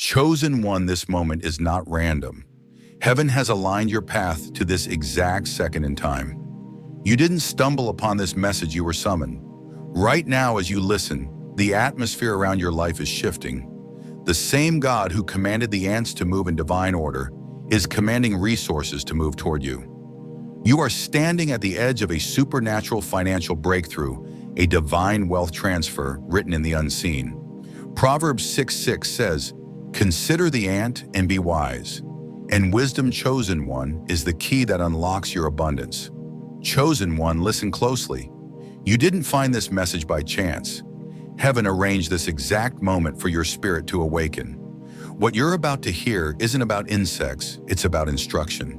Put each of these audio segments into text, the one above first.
Chosen one, this moment is not random. Heaven has aligned your path to this exact second in time. You didn't stumble upon this message, you were summoned. Right now as you listen, the atmosphere around your life is shifting. The same God who commanded the ants to move in divine order is commanding resources to move toward you. You are standing at the edge of a supernatural financial breakthrough, a divine wealth transfer written in the unseen. Proverbs 6:6 says, "Consider the ant and be wise." And wisdom, chosen one, is the key that unlocks your abundance. Chosen one, listen closely. You didn't find this message by chance. Heaven arranged this exact moment for your spirit to awaken. What you're about to hear isn't about insects, it's about instruction.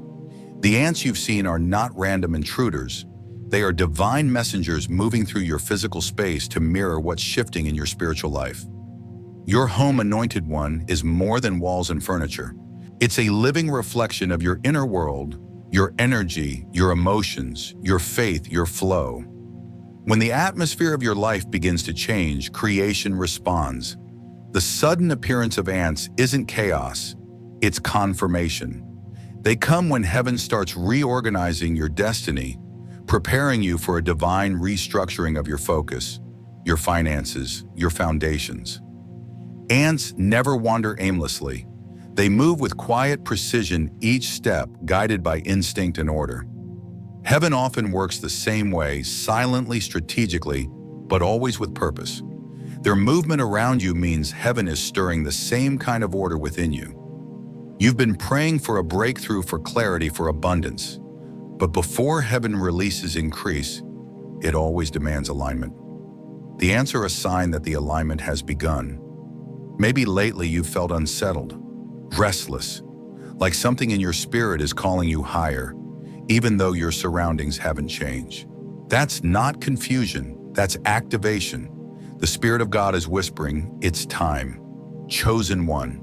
The ants you've seen are not random intruders. They are divine messengers moving through your physical space to mirror what's shifting in your spiritual life. Your home, anointed one, is more than walls and furniture. It's a living reflection of your inner world, your energy, your emotions, your faith, your flow. When the atmosphere of your life begins to change, creation responds. The sudden appearance of ants isn't chaos, it's confirmation. They come when heaven starts reorganizing your destiny, preparing you for a divine restructuring of your focus, your finances, your foundations. Ants never wander aimlessly. They move with quiet precision, each step guided by instinct and order. Heaven often works the same way, silently, strategically, but always with purpose. Their movement around you means heaven is stirring the same kind of order within you. You've been praying for a breakthrough, for clarity, for abundance. But before heaven releases increase, it always demands alignment. The ants are a sign that the alignment has begun. Maybe lately you've felt unsettled, restless, like something in your spirit is calling you higher, even though your surroundings haven't changed. That's not confusion, that's activation. The Spirit of God is whispering, it's time. Chosen one.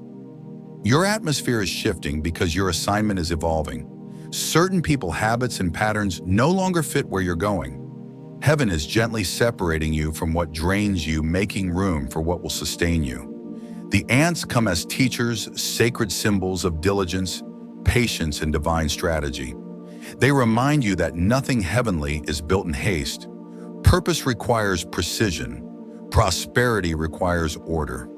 Your atmosphere is shifting because your assignment is evolving. Certain people, habits, and patterns no longer fit where you're going. Heaven is gently separating you from what drains you, making room for what will sustain you. The ants come as teachers, sacred symbols of diligence, patience, and divine strategy. They remind you that nothing heavenly is built in haste. Purpose requires precision. Prosperity requires order.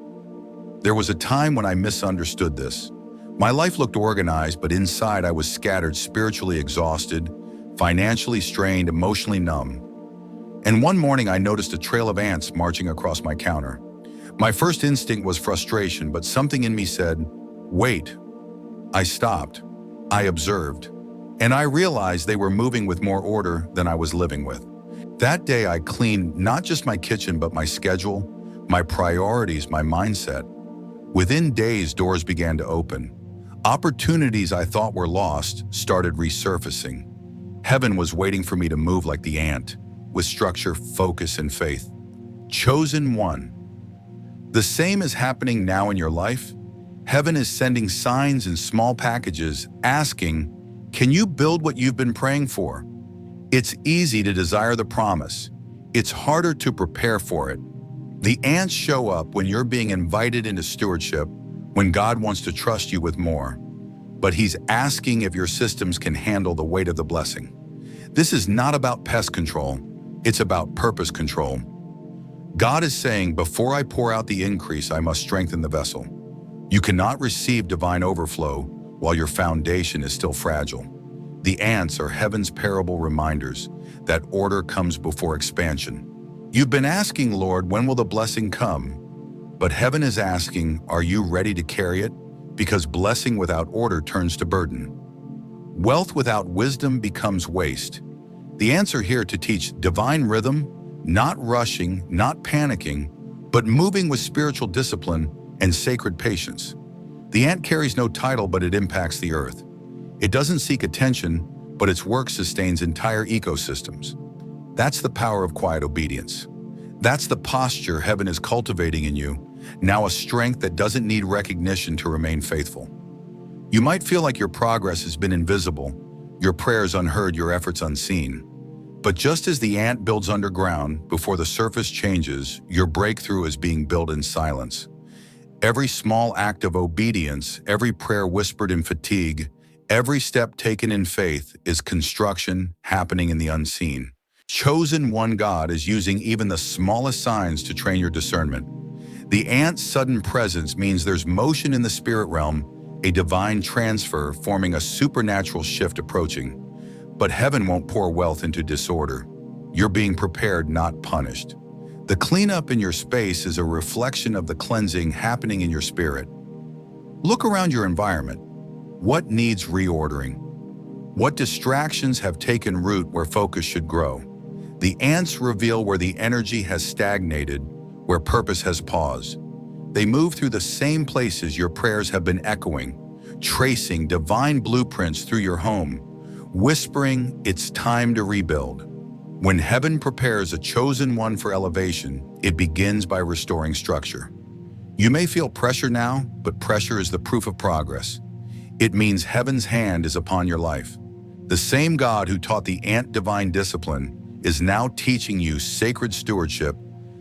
There was a time when I misunderstood this. My life looked organized, but inside I was scattered, spiritually exhausted, financially strained, emotionally numb. And one morning I noticed a trail of ants marching across my counter. My first instinct was frustration, but something in me said, wait. I stopped. I observed. And I realized they were moving with more order than I was living with. That day I cleaned not just my kitchen, but my schedule, my priorities, my mindset. Within days, doors began to open. Opportunities I thought were lost started resurfacing. Heaven was waiting for me to move like the ant, with structure, focus, and faith. Chosen one. The same is happening now in your life. Heaven is sending signs in small packages, asking, can you build what you've been praying for? It's easy to desire the promise. It's harder to prepare for it. The ants show up when you're being invited into stewardship, when God wants to trust you with more. But He's asking if your systems can handle the weight of the blessing. This is not about pest control. It's about purpose control. God is saying, before I pour out the increase, I must strengthen the vessel. You cannot receive divine overflow while your foundation is still fragile. The ants are heaven's parable reminders that order comes before expansion. You've been asking, Lord, when will the blessing come? But heaven is asking, are you ready to carry it? Because blessing without order turns to burden. Wealth without wisdom becomes waste. The ants are here to teach divine rhythm, not rushing, not panicking, but moving with spiritual discipline and sacred patience. The ant carries no title, but it impacts the earth. It doesn't seek attention, but its work sustains entire ecosystems. That's the power of quiet obedience. That's the posture heaven is cultivating in you, now a strength that doesn't need recognition to remain faithful. You might feel like your progress has been invisible, your prayers unheard, your efforts unseen. But just as the ant builds underground before the surface changes, your breakthrough is being built in silence. Every small act of obedience, every prayer whispered in fatigue, every step taken in faith is construction happening in the unseen. Chosen one, God is using even the smallest signs to train your discernment. The ant's sudden presence means there's motion in the spirit realm, a divine transfer forming a supernatural shift approaching. But heaven won't pour wealth into disorder. You're being prepared, not punished. The cleanup in your space is a reflection of the cleansing happening in your spirit. Look around your environment. What needs reordering? What distractions have taken root where focus should grow? The ants reveal where the energy has stagnated, where purpose has paused. They move through the same places your prayers have been echoing, tracing divine blueprints through your home, whispering, it's time to rebuild. When heaven prepares a chosen one for elevation, it begins by restoring structure. You may feel pressure now, but pressure is the proof of progress. It means heaven's hand is upon your life. The same God who taught the ant divine discipline is now teaching you sacred stewardship,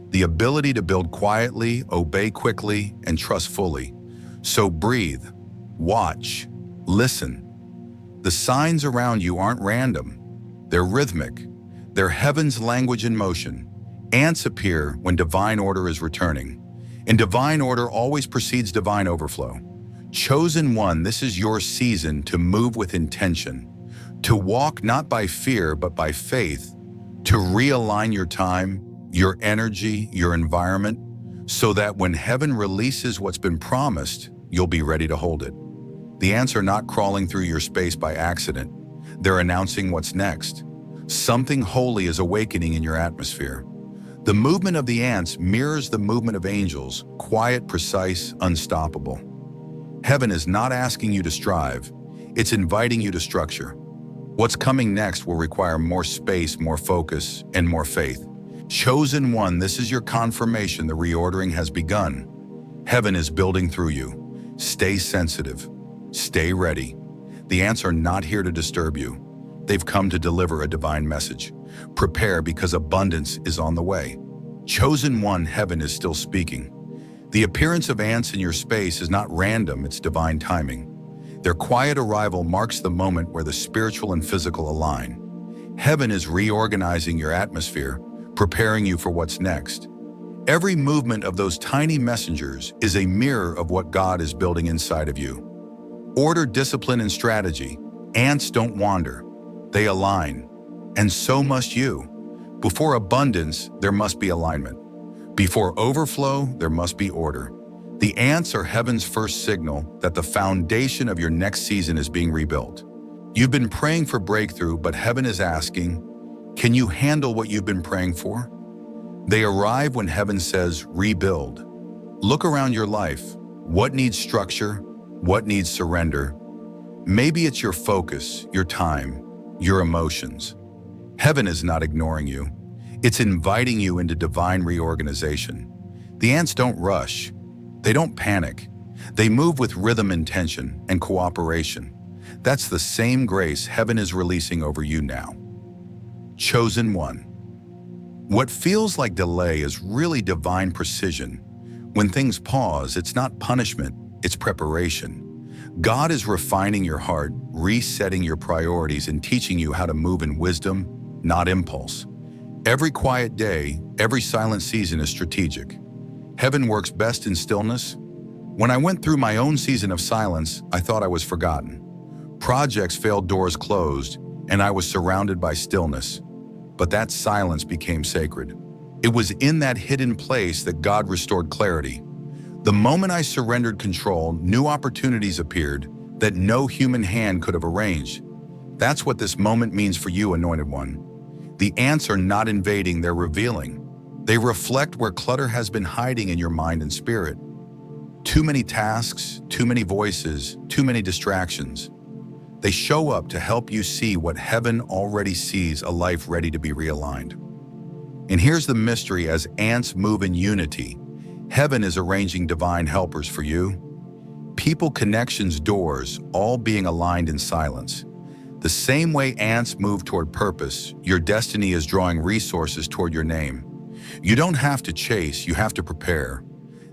the ability to build quietly, obey quickly, and trust fully. So breathe, watch, listen. The signs around you aren't random. They're rhythmic. They're heaven's language in motion. Ants appear when divine order is returning. And divine order always precedes divine overflow. Chosen one, this is your season to move with intention, to walk not by fear but by faith, to realign your time, your energy, your environment, so that when heaven releases what's been promised, you'll be ready to hold it. The ants are not crawling through your space by accident. They're announcing what's next. Something holy is awakening in your atmosphere. The movement of the ants mirrors the movement of angels, quiet, precise, unstoppable. Heaven is not asking you to strive. It's inviting you to structure. What's coming next will require more space, more focus, and more faith. Chosen one, this is your confirmation the reordering has begun. Heaven is building through you. Stay sensitive. Stay ready. The ants are not here to disturb you. They've come to deliver a divine message. Prepare because abundance is on the way. Chosen one, heaven is still speaking. The appearance of ants in your space is not random, it's divine timing. Their quiet arrival marks the moment where the spiritual and physical align. Heaven is reorganizing your atmosphere, preparing you for what's next. Every movement of those tiny messengers is a mirror of what God is building inside of you. Order, discipline, and strategy. Ants don't wander. They align. And so must you. Before abundance, there must be alignment. Before overflow, there must be order. The ants are heaven's first signal that the foundation of your next season is being rebuilt. You've been praying for breakthrough, but heaven is asking, can you handle what you've been praying for? They arrive when heaven says, rebuild. Look around your life. What needs structure? What needs surrender? Maybe it's your focus, your time, your emotions. Heaven is not ignoring you. It's inviting you into divine reorganization. The ants don't rush. They don't panic. They move with rhythm, intention, and cooperation. That's the same grace heaven is releasing over you now. Chosen one. What feels like delay is really divine precision. When things pause, it's not punishment, it's preparation. God is refining your heart, resetting your priorities, and teaching you how to move in wisdom, not impulse. Every quiet day, every silent season is strategic. Heaven works best in stillness. When I went through my own season of silence, I thought I was forgotten. Projects failed, doors closed, and I was surrounded by stillness. But that silence became sacred. It was in that hidden place that God restored clarity. The moment I surrendered control, new opportunities appeared that no human hand could have arranged. That's what this moment means for you, anointed one. The ants are not invading, they're revealing. They reflect where clutter has been hiding in your mind and spirit. Too many tasks, too many voices, too many distractions. They show up to help you see what heaven already sees, a life ready to be realigned. And here's the mystery: as ants move in unity, heaven is arranging divine helpers for you. People, connections, doors, all being aligned in silence. The same way ants move toward purpose, your destiny is drawing resources toward your name. You don't have to chase, you have to prepare.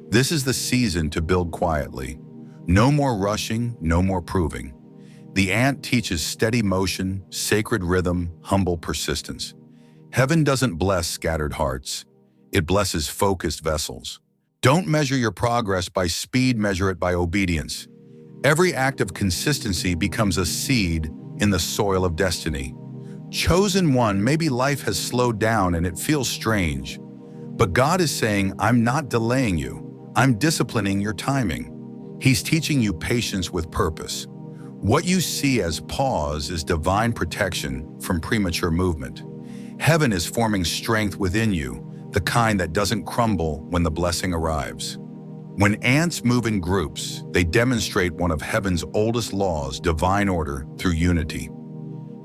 This is the season to build quietly. No more rushing, no more proving. The ant teaches steady motion, sacred rhythm, humble persistence. Heaven doesn't bless scattered hearts. It blesses focused vessels. Don't measure your progress by speed, measure it by obedience. Every act of consistency becomes a seed in the soil of destiny. Chosen one, maybe life has slowed down and it feels strange. But God is saying, I'm not delaying you. I'm disciplining your timing. He's teaching you patience with purpose. What you see as pause is divine protection from premature movement. Heaven is forming strength within you, the kind that doesn't crumble when the blessing arrives. When ants move in groups, they demonstrate one of heaven's oldest laws, divine order through unity.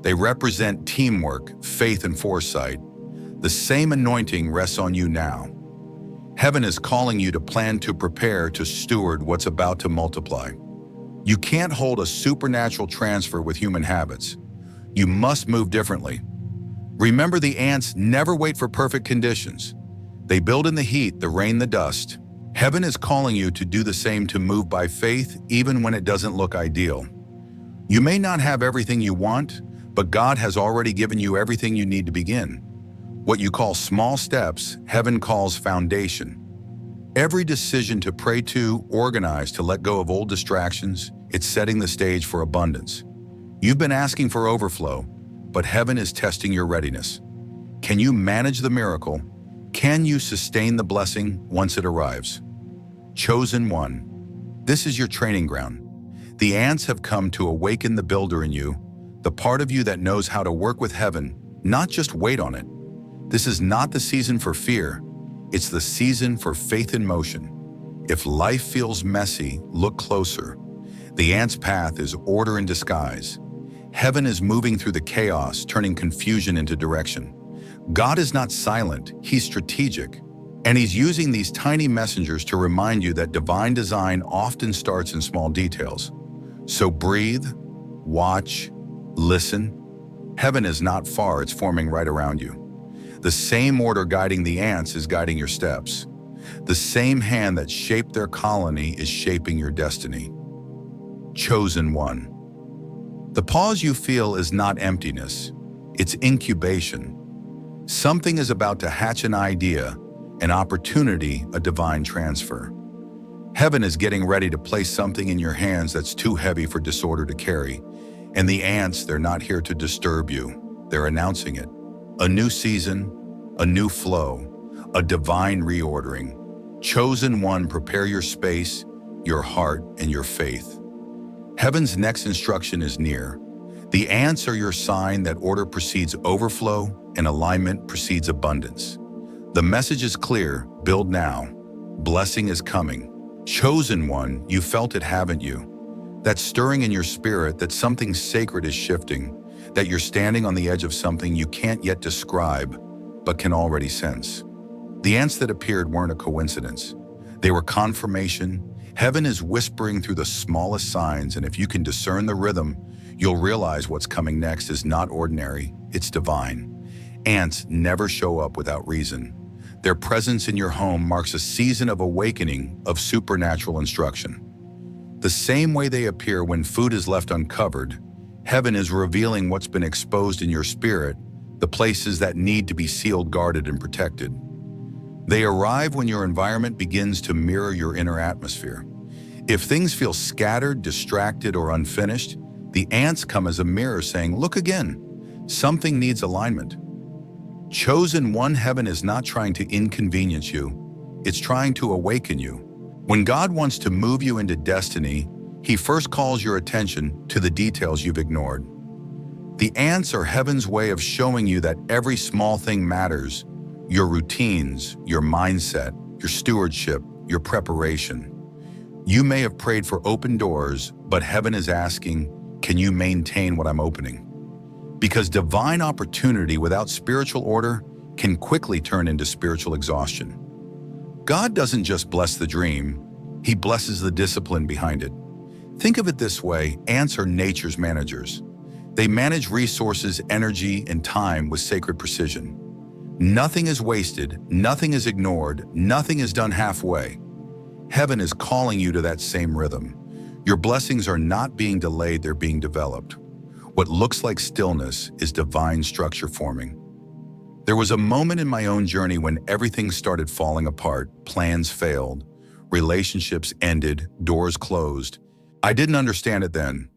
They represent teamwork, faith, and foresight. The same anointing rests on you now. Heaven is calling you to plan, to prepare, to steward what's about to multiply. You can't hold a supernatural transfer with human habits. You must move differently. Remember, the ants never wait for perfect conditions. They build in the heat, the rain, the dust. Heaven is calling you to do the same, to move by faith, even when it doesn't look ideal. You may not have everything you want, but God has already given you everything you need to begin. What you call small steps, heaven calls foundation. Every decision to pray to, organize, to let go of old distractions, it's setting the stage for abundance. You've been asking for overflow, but heaven is testing your readiness. Can you manage the miracle? Can you sustain the blessing once it arrives? Chosen one, this is your training ground. The ants have come to awaken the builder in you, the part of you that knows how to work with heaven, not just wait on it. This is not the season for fear. It's the season for faith in motion. If life feels messy, look closer. The ant's path is order in disguise. Heaven is moving through the chaos, turning confusion into direction. God is not silent, He's strategic. And He's using these tiny messengers to remind you that divine design often starts in small details. So breathe, watch, listen. Heaven is not far, it's forming right around you. The same order guiding the ants is guiding your steps. The same hand that shaped their colony is shaping your destiny. Chosen one. The pause you feel is not emptiness, it's incubation. Something is about to hatch, an idea, an opportunity, a divine transfer. Heaven is getting ready to place something in your hands that's too heavy for disorder to carry. And the ants, they're not here to disturb you. They're announcing it. A new season, a new flow, a divine reordering. Chosen one, prepare your space, your heart, and your faith. Heaven's next instruction is near. The ants are your sign that order precedes overflow and alignment precedes abundance. The message is clear, build now. Blessing is coming. Chosen one, you felt it, haven't you? That stirring in your spirit that something sacred is shifting, that you're standing on the edge of something you can't yet describe, but can already sense. The ants that appeared weren't a coincidence. They were confirmation. Heaven is whispering through the smallest signs, and if you can discern the rhythm, you'll realize what's coming next is not ordinary, it's divine. Ants never show up without reason. Their presence in your home marks a season of awakening, of supernatural instruction. The same way they appear when food is left uncovered, heaven is revealing what's been exposed in your spirit, the places that need to be sealed, guarded, and protected. They arrive when your environment begins to mirror your inner atmosphere. If things feel scattered, distracted, or unfinished, the ants come as a mirror saying, look again, something needs alignment. Chosen one, heaven is not trying to inconvenience you, it's trying to awaken you. When God wants to move you into destiny, He first calls your attention to the details you've ignored. The ants are heaven's way of showing you that every small thing matters. Your routines, your mindset, your stewardship, your preparation. You may have prayed for open doors, but heaven is asking, can you maintain what I'm opening? Because divine opportunity without spiritual order can quickly turn into spiritual exhaustion. God doesn't just bless the dream, He blesses the discipline behind it. Think of it this way, ants are nature's managers. They manage resources, energy, and time with sacred precision. Nothing is wasted, nothing is ignored, nothing is done halfway. Heaven is calling you to that same rhythm. Your blessings are not being delayed, they're being developed. What looks like stillness is divine structure forming. There was a moment in my own journey when everything started falling apart, plans failed, relationships ended, doors closed. I didn't understand it then,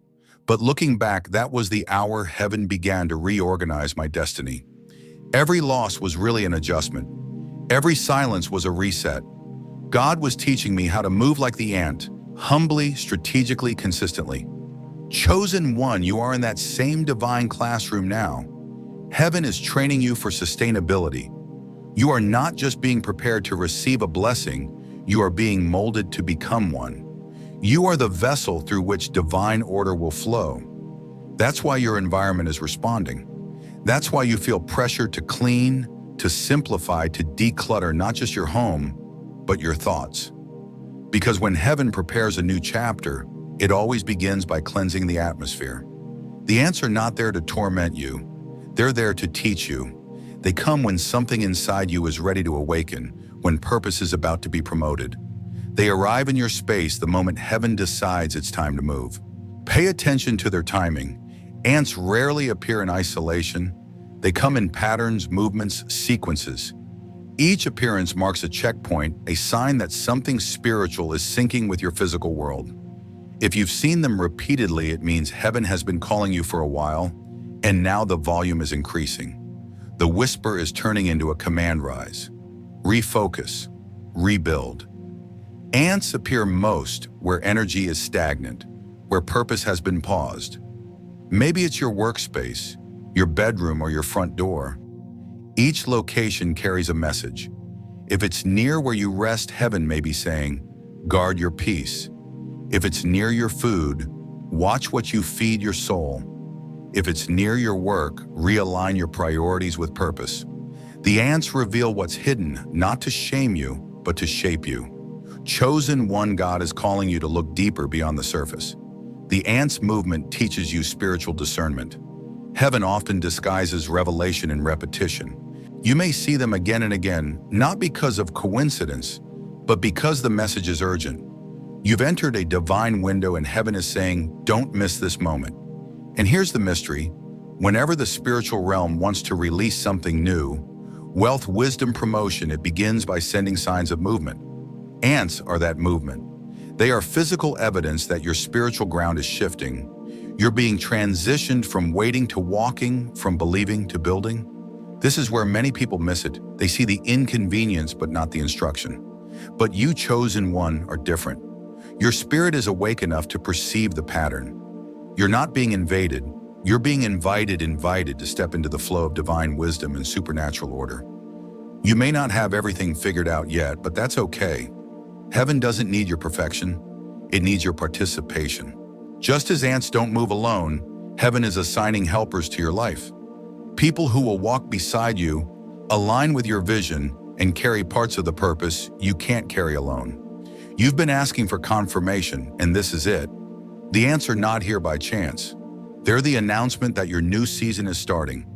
but looking back, that was the hour heaven began to reorganize my destiny. Every loss was really an adjustment. Every silence was a reset. God was teaching me how to move like the ant, humbly, strategically, consistently. Chosen one, you are in that same divine classroom now. Heaven is training you for sustainability. You are not just being prepared to receive a blessing, you are being molded to become one. You are the vessel through which divine order will flow. That's why your environment is responding. That's why you feel pressure to clean, to simplify, to declutter not just your home, but your thoughts. Because when heaven prepares a new chapter, it always begins by cleansing the atmosphere. The ants are not there to torment you. They're there to teach you. They come when something inside you is ready to awaken, when purpose is about to be promoted. They arrive in your space the moment heaven decides it's time to move. Pay attention to their timing. Ants rarely appear in isolation. They come in patterns, movements, sequences. Each appearance marks a checkpoint, a sign that something spiritual is syncing with your physical world. If you've seen them repeatedly, it means heaven has been calling you for a while, and now the volume is increasing. The whisper is turning into a command rise. Refocus, rebuild. Ants appear most where energy is stagnant, where purpose has been paused. Maybe it's your workspace, your bedroom, or your front door. Each location carries a message. If it's near where you rest, heaven may be saying, guard your peace. If it's near your food, watch what you feed your soul. If it's near your work, realign your priorities with purpose. The ants reveal what's hidden, not to shame you, but to shape you. Chosen one, God is calling you to look deeper beyond the surface. The ants movement teaches you spiritual discernment. Heaven often disguises revelation in repetition. You may see them again and again, not because of coincidence, but because the message is urgent. You've entered a divine window and heaven is saying, don't miss this moment. And here's the mystery. Whenever the spiritual realm wants to release something new, wealth, wisdom, promotion, it begins by sending signs of movement. Ants are that movement. They are physical evidence that your spiritual ground is shifting. You're being transitioned from waiting to walking, from believing to building. This is where many people miss it. They see the inconvenience, but not the instruction. But you, chosen one, are different. Your spirit is awake enough to perceive the pattern. You're not being invaded. You're being invited to step into the flow of divine wisdom and supernatural order. You may not have everything figured out yet, but that's okay. Heaven doesn't need your perfection. It needs your participation. Just as ants don't move alone, heaven is assigning helpers to your life. People who will walk beside you, align with your vision, and carry parts of the purpose you can't carry alone. You've been asking for confirmation, and this is it. The ants are not here by chance. They're the announcement that your new season is starting.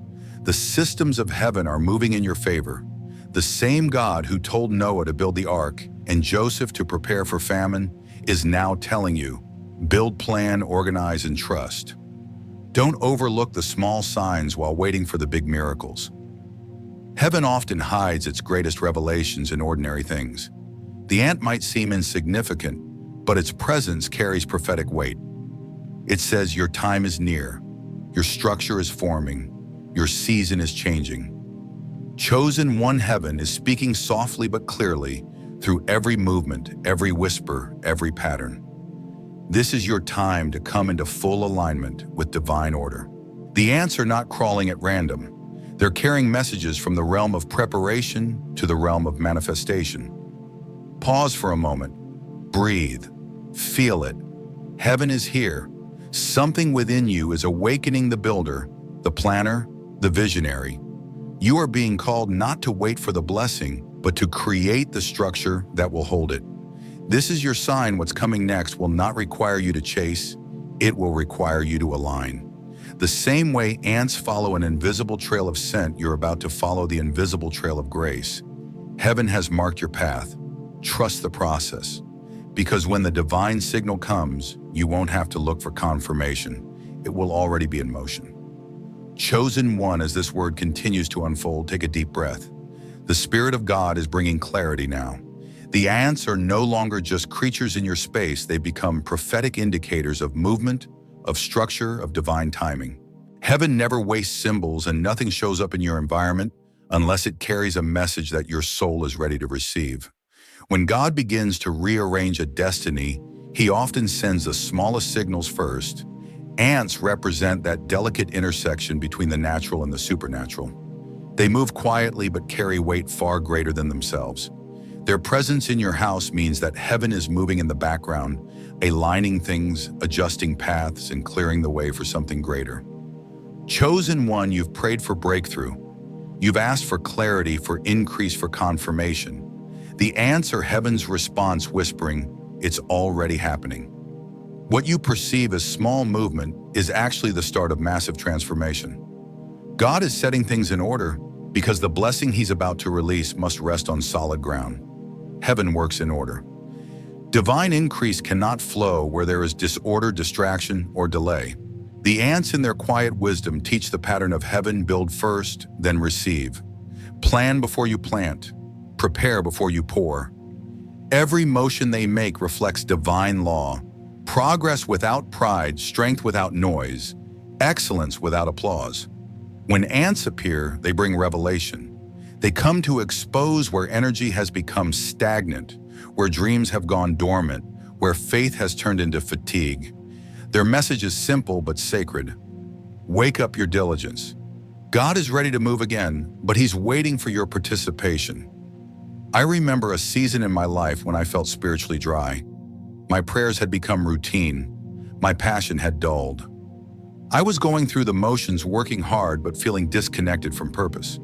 The systems of heaven are moving in your favor. The same God who told Noah to build the ark and Joseph to prepare for famine is now telling you, build, plan, organize, and trust. Don't overlook the small signs while waiting for the big miracles. Heaven often hides its greatest revelations in ordinary things. The ant might seem insignificant, but its presence carries prophetic weight. It says your time is near, your structure is forming, your season is changing. Chosen one, heaven is speaking softly but clearly through every movement, every whisper, every pattern. This is your time to come into full alignment with divine order. The ants are not crawling at random. They're carrying messages from the realm of preparation to the realm of manifestation. Pause for a moment. Breathe. Feel it. Heaven is here. Something within you is awakening the builder, the planner, the visionary. You are being called not to wait for the blessing, but to create the structure that will hold it. This is your sign. What's coming next will not require you to chase. It will require you to align. The same way ants follow an invisible trail of scent, you're about to follow the invisible trail of grace. Heaven has marked your path. Trust the process. Because when the divine signal comes, you won't have to look for confirmation. It will already be in motion. Chosen one, as this word continues to unfold, take a deep breath. The Spirit of God is bringing clarity now. The ants are no longer just creatures in your space. They become prophetic indicators of movement, of structure, of divine timing. Heaven never wastes symbols, and nothing shows up in your environment unless it carries a message that your soul is ready to receive. When God begins to rearrange a destiny, He often sends the smallest signals first. Ants represent that delicate intersection between the natural and the supernatural. They move quietly but carry weight far greater than themselves. Their presence in your house means that heaven is moving in the background, aligning things, adjusting paths, and clearing the way for something greater. Chosen one, you've prayed for breakthrough. You've asked for clarity, for increase, for confirmation. The ants are heaven's response, whispering, "It's already happening." What you perceive as small movement is actually the start of massive transformation. God is setting things in order because the blessing He's about to release must rest on solid ground. Heaven works in order. Divine increase cannot flow where there is disorder, distraction, or delay. The ants in their quiet wisdom teach the pattern of heaven: build first, then receive. Plan before you plant. Prepare before you pour. Every motion they make reflects divine law. Progress without pride, strength without noise, excellence without applause. When ants appear, they bring revelation. They come to expose where energy has become stagnant, where dreams have gone dormant, where faith has turned into fatigue. Their message is simple but sacred. Wake up your diligence. God is ready to move again, but He's waiting for your participation. I remember a season in my life when I felt spiritually dry. My prayers had become routine. My passion had dulled. I was going through the motions, working hard but feeling disconnected from purpose.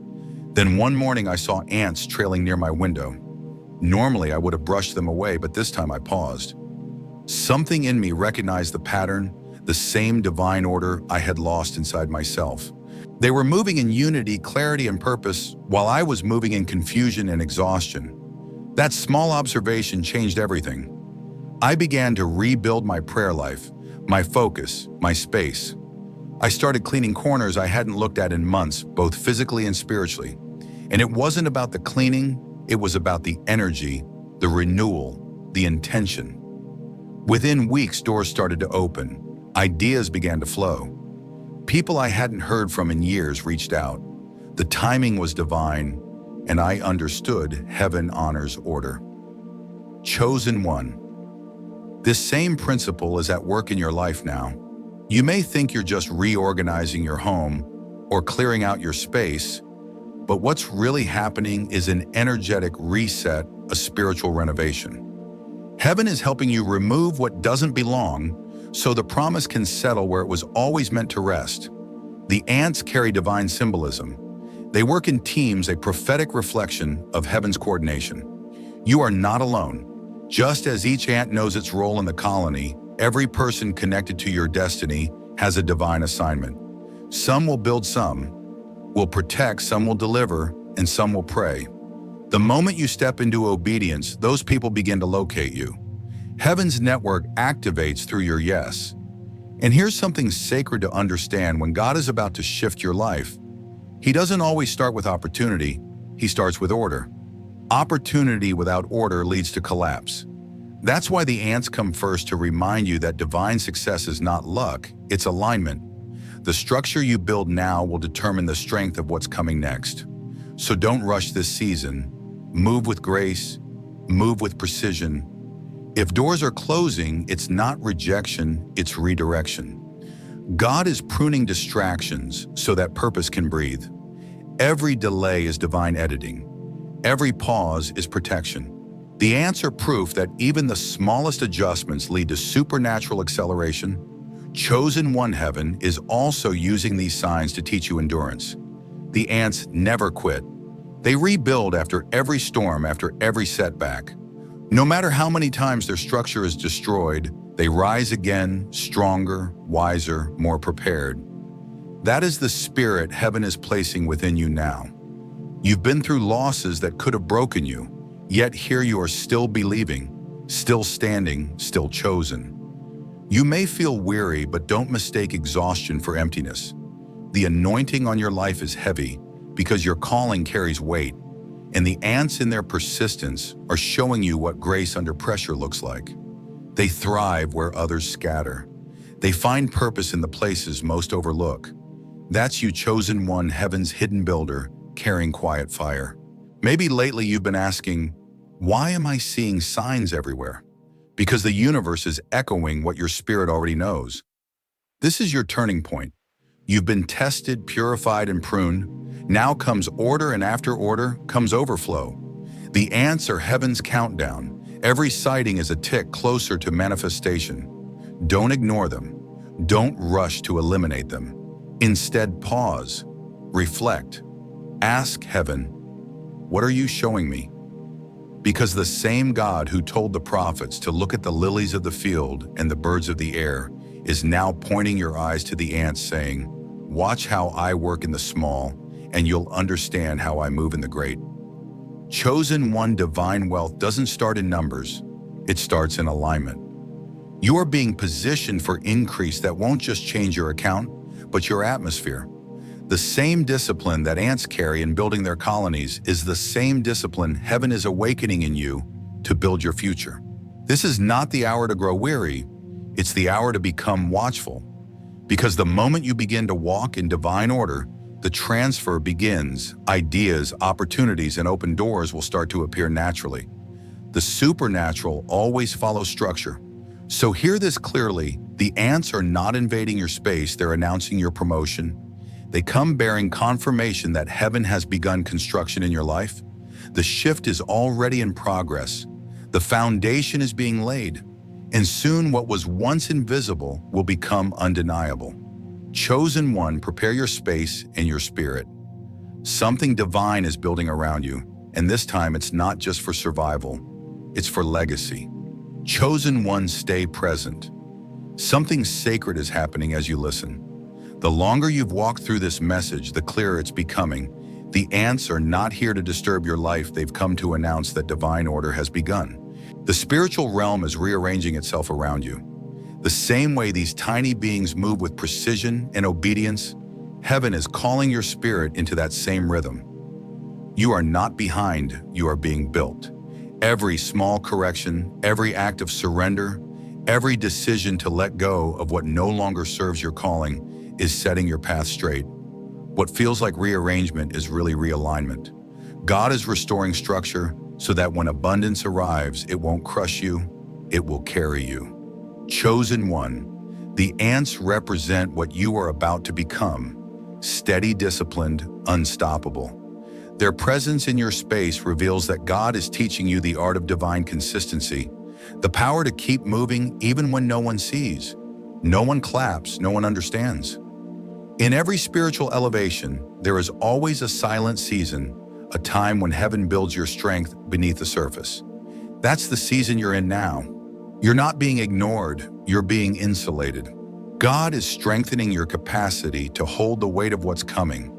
Then one morning I saw ants trailing near my window. Normally I would have brushed them away, but this time I paused. Something in me recognized the pattern, the same divine order I had lost inside myself. They were moving in unity, clarity, and purpose, while I was moving in confusion and exhaustion. That small observation changed everything. I began to rebuild my prayer life, my focus, my space. I started cleaning corners I hadn't looked at in months, both physically and spiritually. And it wasn't about the cleaning, it was about the energy, the renewal, the intention. Within weeks, doors started to open. Ideas began to flow. People I hadn't heard from in years reached out. The timing was divine, and I understood heaven honors order. Chosen one. This same principle is at work in your life now. You may think you're just reorganizing your home or clearing out your space, but what's really happening is an energetic reset, a spiritual renovation. Heaven is helping you remove what doesn't belong so the promise can settle where it was always meant to rest. The ants carry divine symbolism. They work in teams, a prophetic reflection of heaven's coordination. You are not alone. Just as each ant knows its role in the colony, every person connected to your destiny has a divine assignment. Some will build, some will protect, some will deliver, and some will pray. The moment you step into obedience, those people begin to locate you. Heaven's network activates through your yes. And here's something sacred to understand: when God is about to shift your life, He doesn't always start with opportunity, He starts with order. Opportunity without order leads to collapse. That's why the ants come first, to remind you that divine success is not luck, it's alignment. The structure you build now will determine the strength of what's coming next. So don't rush this season. Move with grace, move with precision. If doors are closing, it's not rejection, it's redirection. God is pruning distractions so that purpose can breathe. Every delay is divine editing. Every pause is protection. The ants are proof that even the smallest adjustments lead to supernatural acceleration. Chosen one, heaven is also using these signs to teach you endurance. The ants never quit. They rebuild after every storm, after every setback. No matter how many times their structure is destroyed, they rise again, stronger, wiser, more prepared. That is the spirit heaven is placing within you now. You've been through losses that could have broken you, yet here you are still believing. still standing, still chosen. You may feel weary, but don't mistake exhaustion for emptiness. The anointing on your life is heavy because your calling carries weight, and the ants in their persistence are showing you what grace under pressure looks like. They thrive where others scatter. They find purpose in the places most overlook. That's you, chosen one, heaven's hidden builder, carrying quiet fire. Maybe lately you've been asking, why am I seeing signs everywhere? Because the universe is echoing what your spirit already knows. This is your turning point. You've been tested, purified, and pruned. Now comes order, and after order comes overflow. The ants are heaven's countdown. Every sighting is a tick closer to manifestation. Don't ignore them. Don't rush to eliminate them. Instead, pause, reflect, ask heaven, what are you showing me? Because the same God who told the prophets to look at the lilies of the field and the birds of the air is now pointing your eyes to the ants, saying, watch how I work in the small, and you'll understand how I move in the great. Chosen one, divine wealth doesn't start in numbers, it starts in alignment. You are being positioned for increase that won't just change your account, but your atmosphere. The same discipline that ants carry in building their colonies is the same discipline heaven is awakening in you to build your future. This is not the hour to grow weary, it's the hour to become watchful. Because the moment you begin to walk in divine order, the transfer begins. Ideas, opportunities, and open doors will start to appear naturally. The supernatural always follows structure. So hear this clearly, the ants are not invading your space, they're announcing your promotion. They come bearing confirmation that heaven has begun construction in your life. The shift is already in progress. The foundation is being laid. And soon what was once invisible will become undeniable. Chosen one, prepare your space and your spirit. Something divine is building around you, and this time it's not just for survival, it's for legacy. Chosen one, stay present. Something sacred is happening as you listen. The longer you've walked through this message, the clearer it's becoming. The ants are not here to disturb your life, they've come to announce that divine order has begun. The spiritual realm is rearranging itself around you. The same way these tiny beings move with precision and obedience, heaven is calling your spirit into that same rhythm. You are not behind, you are being built. Every small correction, every act of surrender, every decision to let go of what no longer serves your calling is setting your path straight. What feels like rearrangement is really realignment. God is restoring structure so that when abundance arrives, it won't crush you, it will carry you. Chosen one, the ants represent what you are about to become. Steady, disciplined, unstoppable. Their presence in your space reveals that God is teaching you the art of divine consistency, the power to keep moving even when no one sees. No one claps, no one understands. In every spiritual elevation, there is always a silent season, a time when heaven builds your strength beneath the surface. That's the season you're in now. You're not being ignored, you're being insulated. God is strengthening your capacity to hold the weight of what's coming.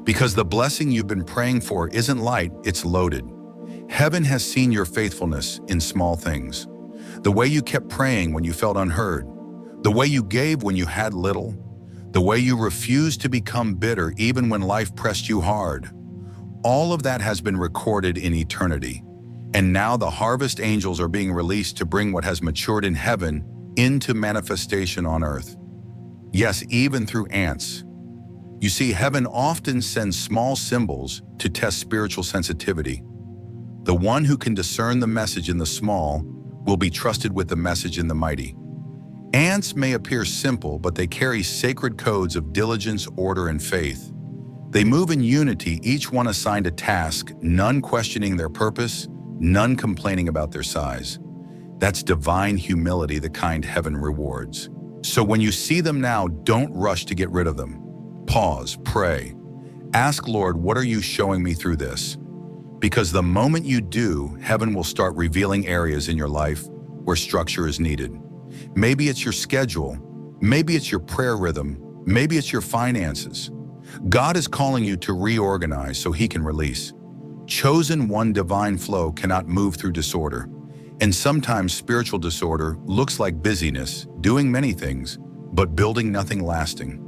Because the blessing you've been praying for isn't light, it's loaded. Heaven has seen your faithfulness in small things. The way you kept praying when you felt unheard. The way you gave when you had little. The way you refused to become bitter even when life pressed you hard. All of that has been recorded in eternity. And now the harvest angels are being released to bring what has matured in heaven into manifestation on earth. Yes, even through ants. You see, heaven often sends small symbols to test spiritual sensitivity. The one who can discern the message in the small will be trusted with the message in the mighty. Ants may appear simple, but they carry sacred codes of diligence, order, and faith. They move in unity, each one assigned a task, none questioning their purpose, none complaining about their size. That's divine humility, the kind heaven rewards. So when you see them now, don't rush to get rid of them. Pause, pray. Ask, Lord, what are you showing me through this? Because the moment you do, heaven will start revealing areas in your life where structure is needed. Maybe it's your schedule, maybe it's your prayer rhythm, maybe it's your finances. God is calling you to reorganize so He can release. Chosen one, divine flow cannot move through disorder. And sometimes spiritual disorder looks like busyness, doing many things, but building nothing lasting.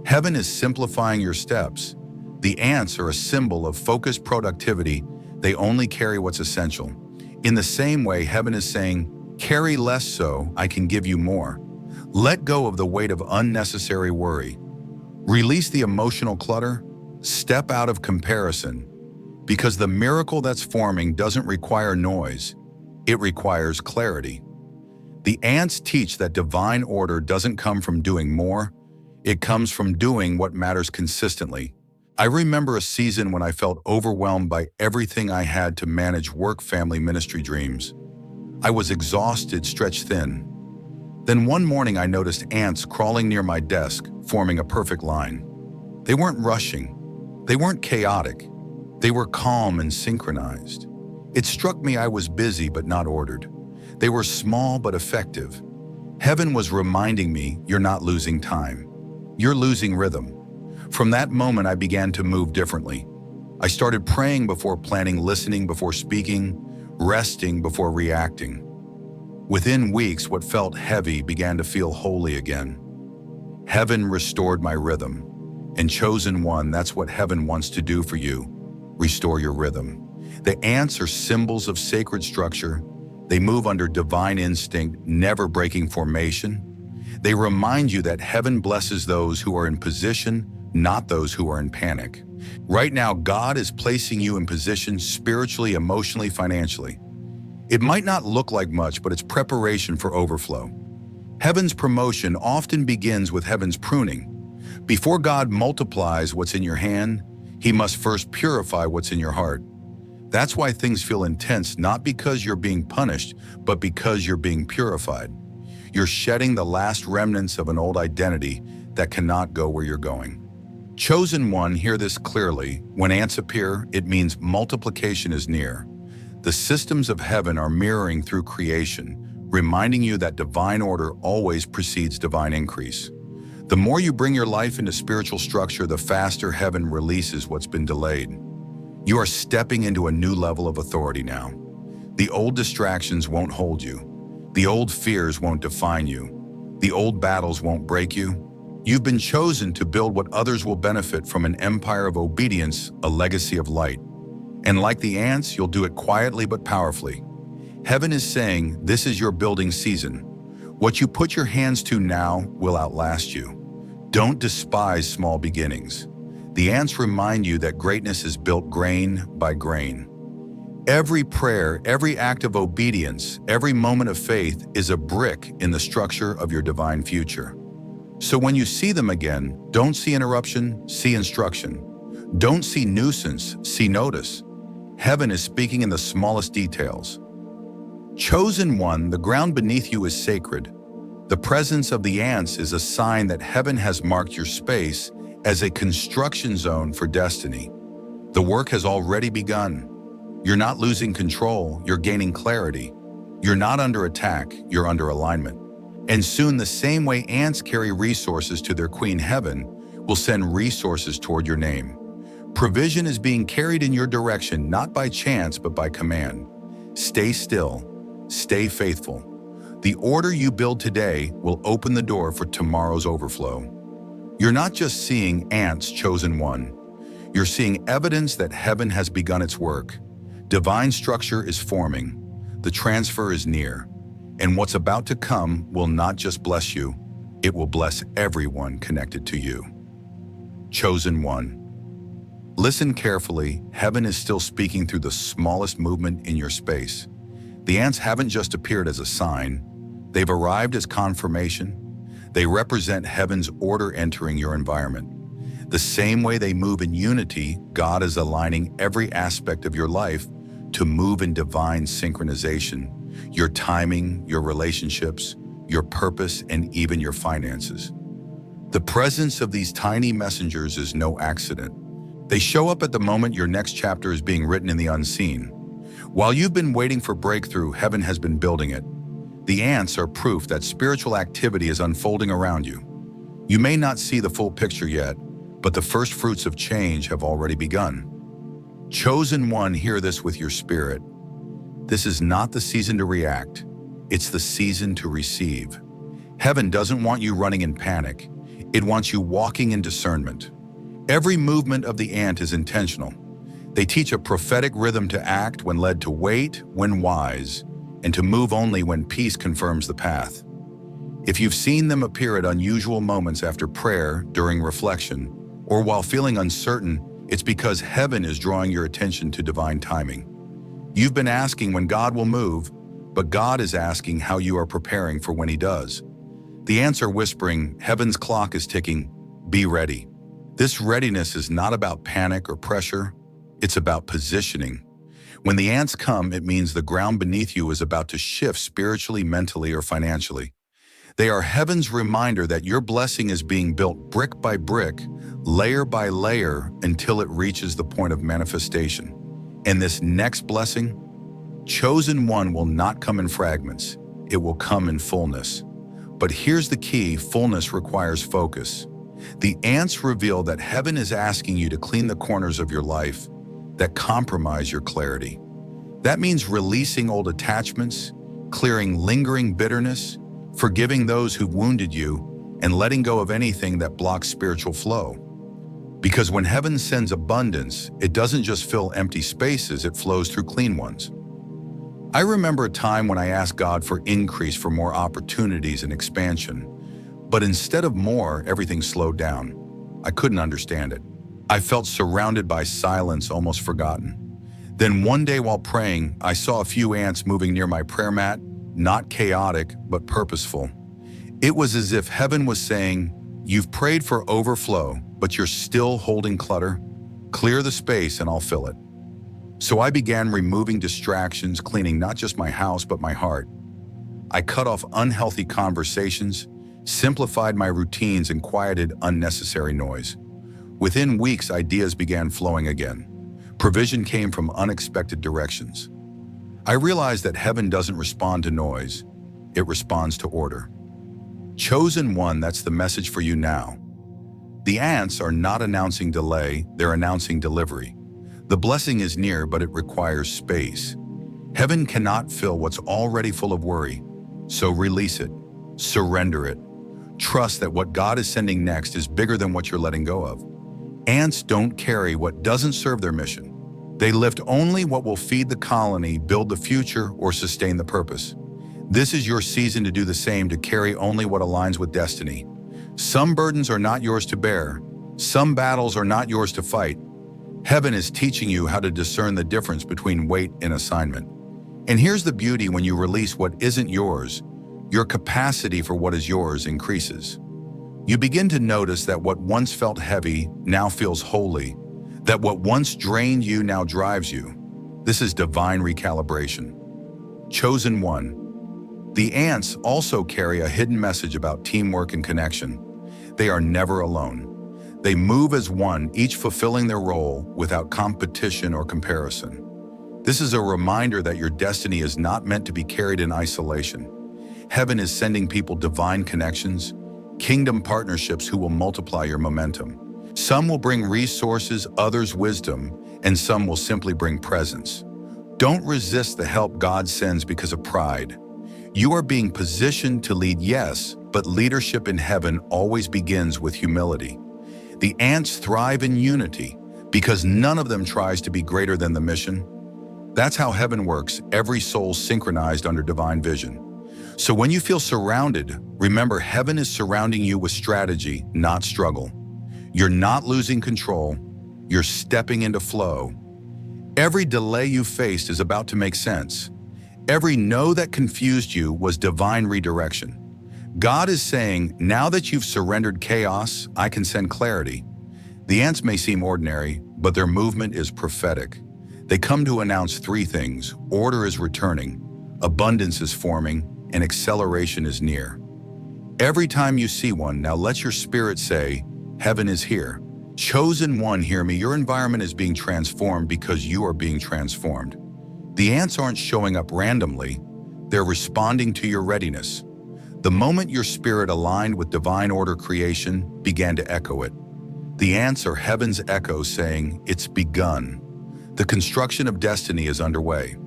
Heaven is simplifying your steps. The ants are a symbol of focused productivity. They only carry what's essential. In the same way, heaven is saying, carry less so I can give you more. Let go of the weight of unnecessary worry. Release the emotional clutter. Step out of comparison. Because the miracle that's forming doesn't require noise. It requires clarity. The ants teach that divine order doesn't come from doing more. It comes from doing what matters consistently. I remember a season when I felt overwhelmed by everything I had to manage: work, family, ministry, dreams. I was exhausted, stretched thin. Then one morning I noticed ants crawling near my desk, forming a perfect line. They weren't rushing. They weren't chaotic. They were calm and synchronized. It struck me I was busy but not ordered. They were small but effective. Heaven was reminding me, you're not losing time. You're losing rhythm. From that moment, I began to move differently. I started praying before planning, listening before speaking, resting before reacting. Within weeks, what felt heavy began to feel holy again. Heaven restored my rhythm. And chosen one, that's what heaven wants to do for you. Restore your rhythm. The ants are symbols of sacred structure. They move under divine instinct, never breaking formation. They remind you that heaven blesses those who are in position, not those who are in panic. Right now, God is placing you in position spiritually, emotionally, financially. It might not look like much, but it's preparation for overflow. Heaven's promotion often begins with heaven's pruning. Before God multiplies what's in your hand, He must first purify what's in your heart. That's why things feel intense, not because you're being punished, but because you're being purified. You're shedding the last remnants of an old identity that cannot go where you're going. Chosen one, hear this clearly. When ants appear, it means multiplication is near. The systems of heaven are mirroring through creation, reminding you that divine order always precedes divine increase. The more you bring your life into spiritual structure, the faster heaven releases what's been delayed. You are stepping into a new level of authority now. The old distractions won't hold you. The old fears won't define you. The old battles won't break you. You've been chosen to build what others will benefit from: an empire of obedience, a legacy of light. And like the ants, you'll do it quietly but powerfully. Heaven is saying, this is your building season. What you put your hands to now will outlast you. Don't despise small beginnings. The ants remind you that greatness is built grain by grain. Every prayer, every act of obedience, every moment of faith is a brick in the structure of your divine future. So when you see them again, don't see interruption, see instruction. Don't see nuisance, see notice. Heaven is speaking in the smallest details. Chosen one, the ground beneath you is sacred. The presence of the ants is a sign that heaven has marked your space as a construction zone for destiny. The work has already begun. You're not losing control, you're gaining clarity. You're not under attack, you're under alignment. And soon, the same way ants carry resources to their queen, heaven will send resources toward your name. Provision is being carried in your direction, not by chance, but by command. Stay still, stay faithful. The order you build today will open the door for tomorrow's overflow. You're not just seeing ants, chosen one. You're seeing evidence that heaven has begun its work. Divine structure is forming. The transfer is near. And what's about to come will not just bless you, it will bless everyone connected to you. Chosen one. Listen carefully. Heaven is still speaking through the smallest movement in your space. The ants haven't just appeared as a sign. They've arrived as confirmation. They represent heaven's order entering your environment. The same way they move in unity, God is aligning every aspect of your life to move in divine synchronization. Your timing, your relationships, your purpose, and even your finances. The presence of these tiny messengers is no accident. They show up at the moment your next chapter is being written in the unseen. While you've been waiting for breakthrough, heaven has been building it. The ants are proof that spiritual activity is unfolding around you. You may not see the full picture yet, but the first fruits of change have already begun. Chosen one, hear this with your spirit. This is not the season to react. It's the season to receive. Heaven doesn't want you running in panic. It wants you walking in discernment. Every movement of the ant is intentional. They teach a prophetic rhythm to act when led, to wait when wise, and to move only when peace confirms the path. If you've seen them appear at unusual moments after prayer, during reflection, or while feeling uncertain, it's because heaven is drawing your attention to divine timing. You've been asking when God will move, but God is asking how you are preparing for when He does. The ants are whispering, heaven's clock is ticking, be ready. This readiness is not about panic or pressure, it's about positioning. When the ants come, it means the ground beneath you is about to shift spiritually, mentally, or financially. They are heaven's reminder that your blessing is being built brick by brick, layer by layer, until it reaches the point of manifestation. And this next blessing, chosen one, will not come in fragments. It will come in fullness. But here's the key: fullness requires focus. The ants reveal that heaven is asking you to clean the corners of your life that compromise your clarity. That means releasing old attachments, clearing lingering bitterness, forgiving those who've wounded you, and letting go of anything that blocks spiritual flow. Because when heaven sends abundance, it doesn't just fill empty spaces, it flows through clean ones. I remember a time when I asked God for increase, for more opportunities and expansion. But instead of more, everything slowed down. I couldn't understand it. I felt surrounded by silence, almost forgotten. Then one day while praying, I saw a few ants moving near my prayer mat, not chaotic, but purposeful. It was as if heaven was saying, "You've prayed for overflow, but you're still holding clutter. Clear the space and I'll fill it." So I began removing distractions, cleaning not just my house, but my heart. I cut off unhealthy conversations, simplified my routines, and quieted unnecessary noise. Within weeks, ideas began flowing again. Provision came from unexpected directions. I realized that heaven doesn't respond to noise, it responds to order. Chosen one, that's the message for you now. The ants are not announcing delay, they're announcing delivery. The blessing is near, but it requires space. Heaven cannot fill what's already full of worry, so release it, surrender it. Trust that what God is sending next is bigger than what you're letting go of. Ants don't carry what doesn't serve their mission. They lift only what will feed the colony, build the future, or sustain the purpose. This is your season to do the same, to carry only what aligns with destiny. Some burdens are not yours to bear. Some battles are not yours to fight. Heaven is teaching you how to discern the difference between weight and assignment. And here's the beauty: when you release what isn't yours, your capacity for what is yours increases. You begin to notice that what once felt heavy now feels holy, that what once drained you now drives you. This is divine recalibration. Chosen one. The ants also carry a hidden message about teamwork and connection. They are never alone. They move as one, each fulfilling their role without competition or comparison. This is a reminder that your destiny is not meant to be carried in isolation. Heaven is sending people divine connections, kingdom partnerships who will multiply your momentum. Some will bring resources, others wisdom, and some will simply bring presence. Don't resist the help God sends because of pride. You are being positioned to lead, yes, but leadership in heaven always begins with humility. The ants thrive in unity because none of them tries to be greater than the mission. That's how heaven works, every soul synchronized under divine vision. So when you feel surrounded, remember heaven is surrounding you with strategy, not struggle. You're not losing control, you're stepping into flow. Every delay you faced is about to make sense. Every no that confused you was divine redirection. God is saying, now that you've surrendered chaos, I can send clarity. The ants may seem ordinary, but their movement is prophetic. They come to announce three things: order is returning, abundance is forming, and acceleration is near. Every time you see one, now let your spirit say, heaven is here. Chosen one, hear me. Your environment is being transformed because you are being transformed. The ants aren't showing up randomly. They're responding to your readiness. The moment your spirit aligned with divine order, creation began to echo it. The ants are heaven's echo saying, it's begun. The construction of destiny is underway.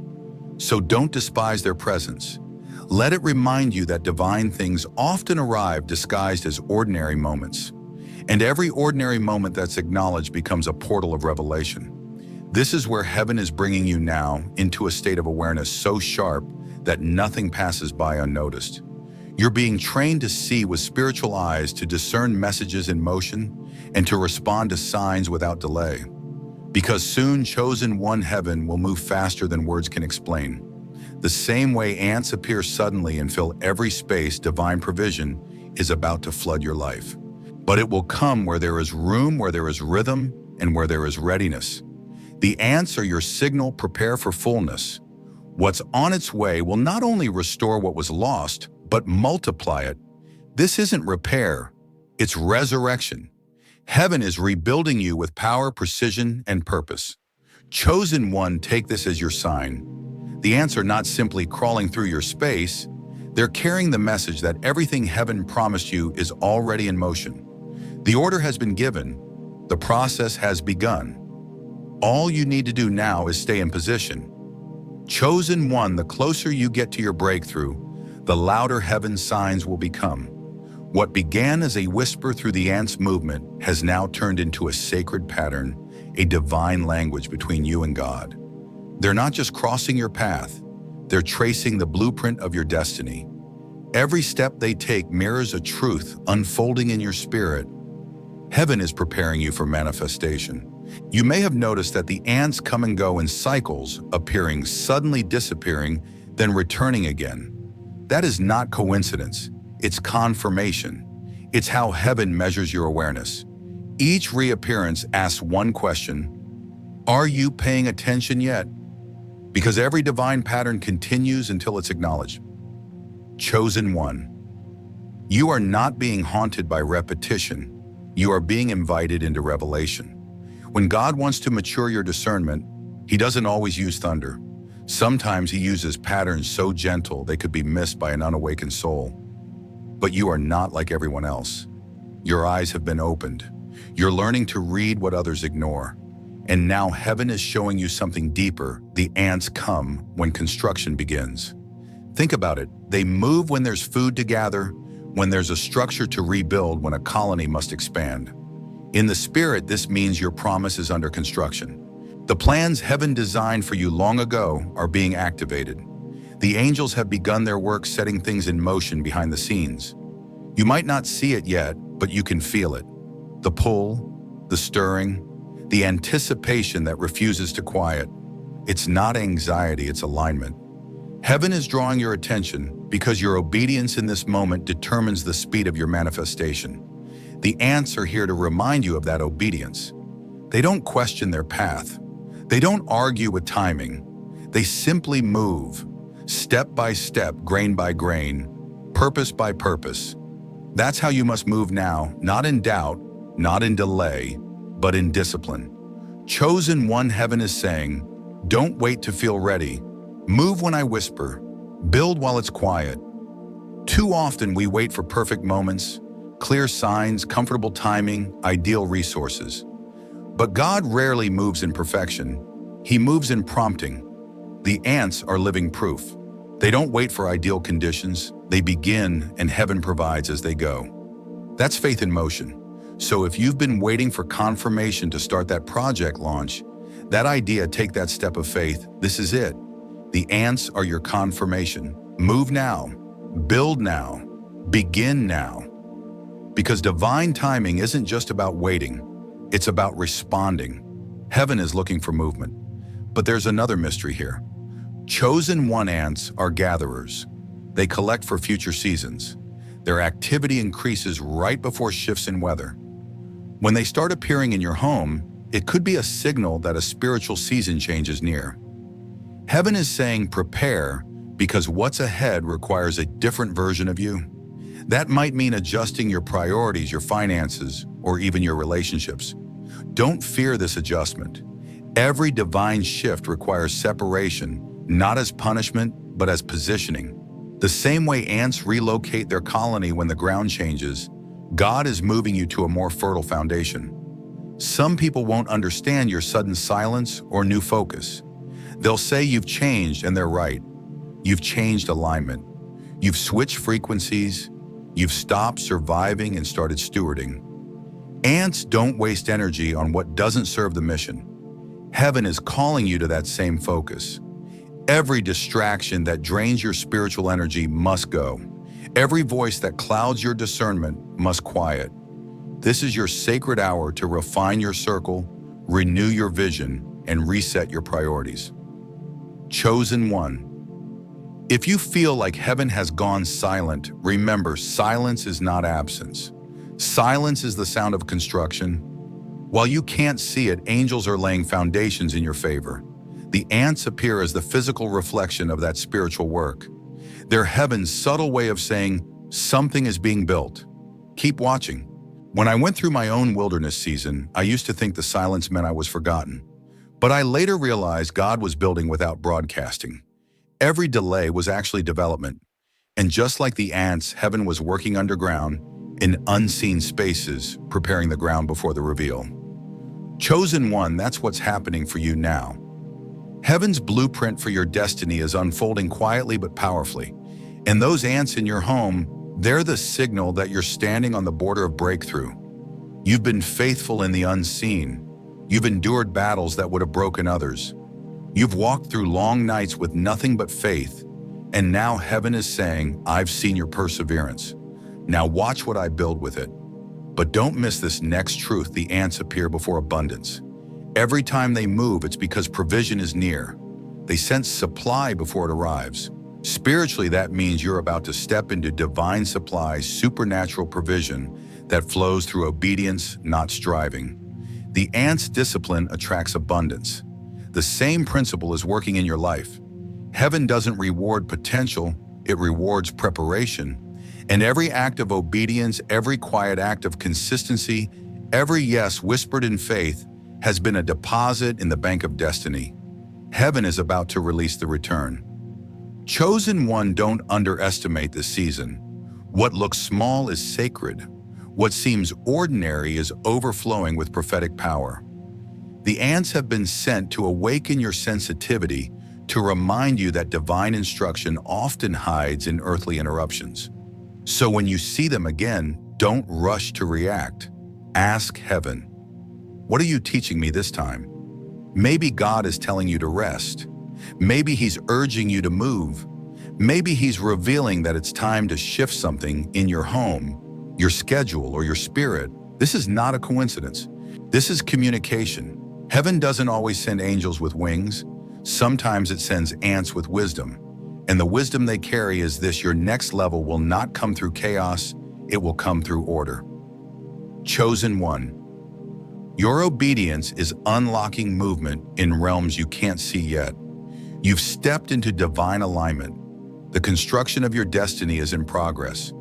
So don't despise their presence. Let it remind you that divine things often arrive disguised as ordinary moments. And every ordinary moment that's acknowledged becomes a portal of revelation. This is where heaven is bringing you now into a state of awareness so sharp that nothing passes by unnoticed. You're being trained to see with spiritual eyes, to discern messages in motion, and to respond to signs without delay. Because soon, chosen one heaven will move faster than words can explain. The same way ants appear suddenly and fill every space, divine provision is about to flood your life. But it will come where there is room, where there is rhythm, and where there is readiness. The ants are your signal, prepare for fullness. What's on its way will not only restore what was lost, but multiply it. This isn't repair, it's resurrection. Heaven is rebuilding you with power, precision, and purpose. Chosen one, take this as your sign. The ants are not simply crawling through your space, they're carrying the message that everything heaven promised you is already in motion. The order has been given, the process has begun. All you need to do now is stay in position. Chosen one, the closer you get to your breakthrough, the louder heaven's signs will become. What began as a whisper through the ants' movement has now turned into a sacred pattern, a divine language between you and God. They're not just crossing your path, they're tracing the blueprint of your destiny. Every step they take mirrors a truth unfolding in your spirit. Heaven is preparing you for manifestation. You may have noticed that the ants come and go in cycles, appearing, suddenly disappearing, then returning again. That is not coincidence, it's confirmation. It's how heaven measures your awareness. Each reappearance asks one question: are you paying attention yet? Because every divine pattern continues until it's acknowledged. Chosen one. You are not being haunted by repetition. You are being invited into revelation. When God wants to mature your discernment, He doesn't always use thunder. Sometimes He uses patterns so gentle they could be missed by an unawakened soul. But you are not like everyone else. Your eyes have been opened. You're learning to read what others ignore. And now heaven is showing you something deeper. The ants come when construction begins. Think about it. They move when there's food to gather, when there's a structure to rebuild, when a colony must expand. In the spirit, this means your promise is under construction. The plans heaven designed for you long ago are being activated. The angels have begun their work setting things in motion behind the scenes. You might not see it yet, but you can feel it. The pull, the stirring, the anticipation that refuses to quiet. It's not anxiety, it's alignment. Heaven is drawing your attention because your obedience in this moment determines the speed of your manifestation. The ants are here to remind you of that obedience. They don't question their path. They don't argue with timing. They simply move, step by step, grain by grain, purpose by purpose. That's how you must move now, not in doubt, not in delay, but in discipline. Chosen one, heaven is saying, don't wait to feel ready. Move when I whisper. Build while it's quiet. Too often we wait for perfect moments, clear signs, comfortable timing, ideal resources. But God rarely moves in perfection. He moves in prompting. The ants are living proof. They don't wait for ideal conditions. They begin, and heaven provides as they go. That's faith in motion. So if you've been waiting for confirmation to start that project launch, that idea, take that step of faith. This is it. The ants are your confirmation. Move now. Build now. Begin now. Because divine timing isn't just about waiting. It's about responding. Heaven is looking for movement. But there's another mystery here. Chosen one ants are gatherers. They collect for future seasons. Their activity increases right before shifts in weather. When they start appearing in your home, it could be a signal that a spiritual season change is near. Heaven is saying prepare because what's ahead requires a different version of you. That might mean adjusting your priorities, your finances, or even your relationships. Don't fear this adjustment. Every divine shift requires separation, not as punishment, but as positioning. The same way ants relocate their colony when the ground changes, God is moving you to a more fertile foundation. Some people won't understand your sudden silence or new focus. They'll say you've changed, and they're right. You've changed alignment. You've switched frequencies. You've stopped surviving and started stewarding. Ants don't waste energy on what doesn't serve the mission. Heaven is calling you to that same focus. Every distraction that drains your spiritual energy must go. Every voice that clouds your discernment must quiet. This is your sacred hour to refine your circle, renew your vision, and reset your priorities. Chosen one. If you feel like heaven has gone silent, remember, silence is not absence. Silence is the sound of construction. While you can't see it, angels are laying foundations in your favor. The ants appear as the physical reflection of that spiritual work. They're heaven's subtle way of saying, something is being built. Keep watching. When I went through my own wilderness season, I used to think the silence meant I was forgotten. But I later realized God was building without broadcasting. Every delay was actually development. And just like the ants, heaven was working underground, in unseen spaces, preparing the ground before the reveal. Chosen one, that's what's happening for you now. Heaven's blueprint for your destiny is unfolding quietly but powerfully. And those ants in your home, they're the signal that you're standing on the border of breakthrough. You've been faithful in the unseen. You've endured battles that would have broken others. You've walked through long nights with nothing but faith. And now heaven is saying, I've seen your perseverance. Now watch what I build with it. But don't miss this next truth: the ants appear before abundance. Every time they move, it's because provision is near. They sense supply before it arrives. Spiritually, that means you're about to step into divine supply, supernatural provision that flows through obedience, not striving. The ant's discipline attracts abundance. The same principle is working in your life. Heaven doesn't reward potential, it rewards preparation. And every act of obedience, every quiet act of consistency, every yes whispered in faith has been a deposit in the bank of destiny. Heaven is about to release the return. Chosen one, don't underestimate this season. What looks small is sacred. What seems ordinary is overflowing with prophetic power. The ants have been sent to awaken your sensitivity, to remind you that divine instruction often hides in earthly interruptions. So when you see them again, don't rush to react. Ask heaven, what are you teaching me this time? Maybe God is telling you to rest. Maybe he's urging you to move. Maybe he's revealing that it's time to shift something in your home, your schedule, or your spirit. This is not a coincidence. This is communication. Heaven doesn't always send angels with wings. Sometimes it sends ants with wisdom. And the wisdom they carry is this: your next level will not come through chaos, it will come through order. Chosen one. Your obedience is unlocking movement in realms you can't see yet. You've stepped into divine alignment. The construction of your destiny is in progress.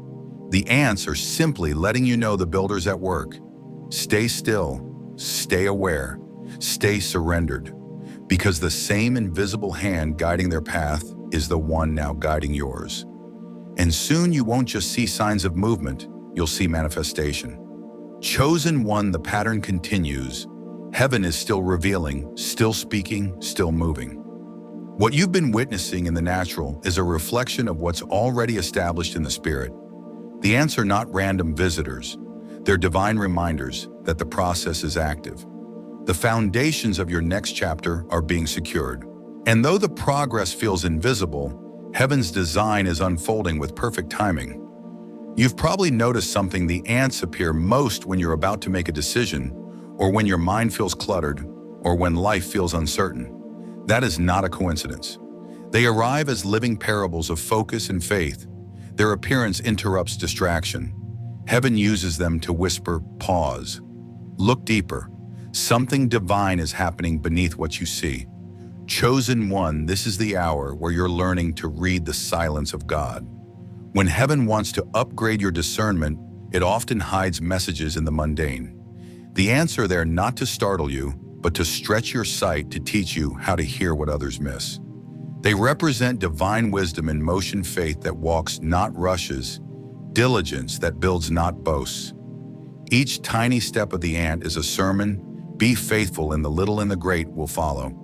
The ants are simply letting you know the builder's at work. Stay still, stay aware, stay surrendered, because the same invisible hand guiding their path is the one now guiding yours. And soon you won't just see signs of movement, you'll see manifestation. Chosen one, the pattern continues. Heaven is still revealing, still speaking, still moving. What you've been witnessing in the natural is a reflection of what's already established in the spirit. The ants are not random visitors. They're divine reminders that the process is active. The foundations of your next chapter are being secured. And though the progress feels invisible, heaven's design is unfolding with perfect timing. You've probably noticed something: the ants appear most when you're about to make a decision, or when your mind feels cluttered, or when life feels uncertain. That is not a coincidence. They arrive as living parables of focus and faith. Their appearance interrupts distraction. Heaven uses them to whisper, pause. Look deeper. Something divine is happening beneath what you see. Chosen one, this is the hour where you're learning to read the silence of God. When heaven wants to upgrade your discernment, it often hides messages in the mundane. The ants are there not to startle you, but to stretch your sight, to teach you how to hear what others miss. They represent divine wisdom in motion, faith that walks, not rushes, diligence that builds, not boasts. Each tiny step of the ant is a sermon. Be faithful in the little, and the great will follow.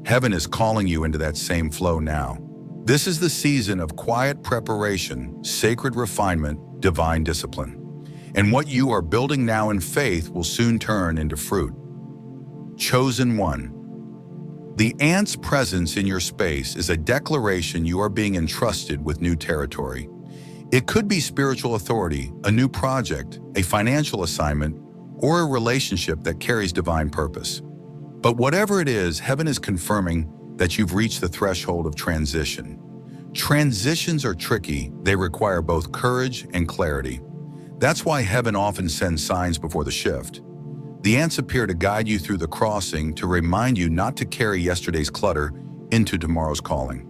Heaven is calling you into that same flow now. This is the season of quiet preparation, sacred refinement, divine discipline. And what you are building now in faith will soon turn into fruit. Chosen one. The ANTS presence in your space is a declaration you are being entrusted with new territory. It could be spiritual authority, a new project, a financial assignment, or a relationship that carries divine purpose. But whatever it is, heaven is confirming that you've reached the threshold of transition. Transitions are tricky. They require both courage and clarity. That's why heaven often sends signs before the shift. The ANTS appear to guide you through the crossing, to remind you not to carry yesterday's clutter into tomorrow's calling.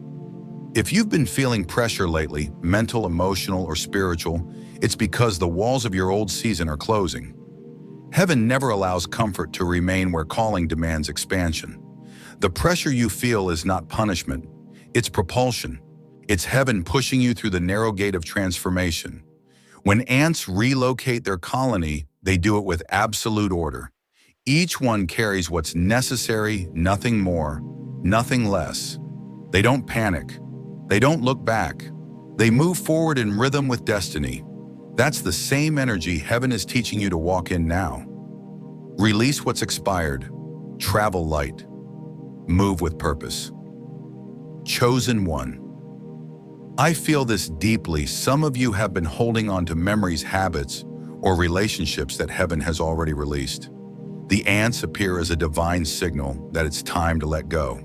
If you've been feeling pressure lately, mental, emotional, or spiritual, it's because the walls of your old season are closing. Heaven never allows comfort to remain where calling demands expansion. The pressure you feel is not punishment, it's propulsion. It's heaven pushing you through the narrow gate of transformation. When ants relocate their colony, they do it with absolute order. Each one carries what's necessary, nothing more, nothing less. They don't panic. They don't look back. They move forward in rhythm with destiny. That's the same energy heaven is teaching you to walk in now. Release what's expired. Travel light. Move with purpose. Chosen one. I feel this deeply. Some of you have been holding on to memories, habits, or relationships that heaven has already released. The ants appear as a divine signal that it's time to let go.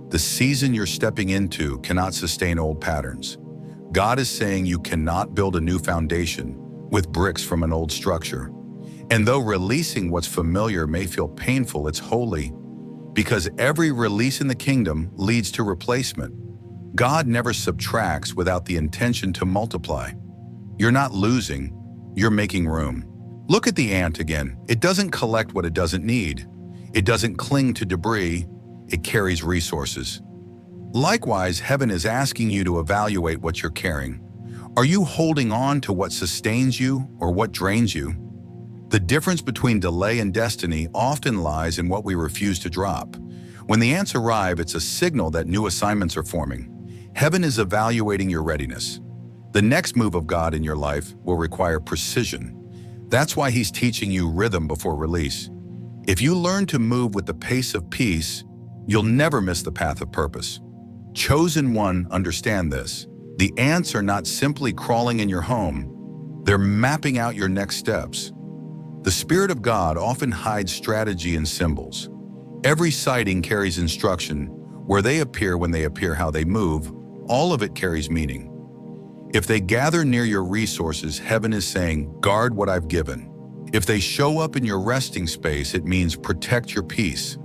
The season you're stepping into cannot sustain old patterns. God is saying you cannot build a new foundation with bricks from an old structure. And though releasing what's familiar may feel painful, it's holy, because every release in the kingdom leads to replacement. God never subtracts without the intention to multiply. You're not losing, you're making room. Look at the ant again. It doesn't collect what it doesn't need. It doesn't cling to debris. It carries resources. Likewise, heaven is asking you to evaluate what you're carrying. Are you holding on to what sustains you or what drains you? The difference between delay and destiny often lies in what we refuse to drop. When the ants arrive, it's a signal that new assignments are forming. Heaven is evaluating your readiness. The next move of God in your life will require precision. That's why He's teaching you rhythm before release. If you learn to move with the pace of peace, you'll never miss the path of purpose. Chosen one, understand this. The ants are not simply crawling in your home. They're mapping out your next steps. The Spirit of God often hides strategy in symbols. Every sighting carries instruction. Where they appear, when they appear, how they move, all of it carries meaning. If they gather near your resources, heaven is saying, guard what I've given. If they show up in your resting space, it means protect your peace.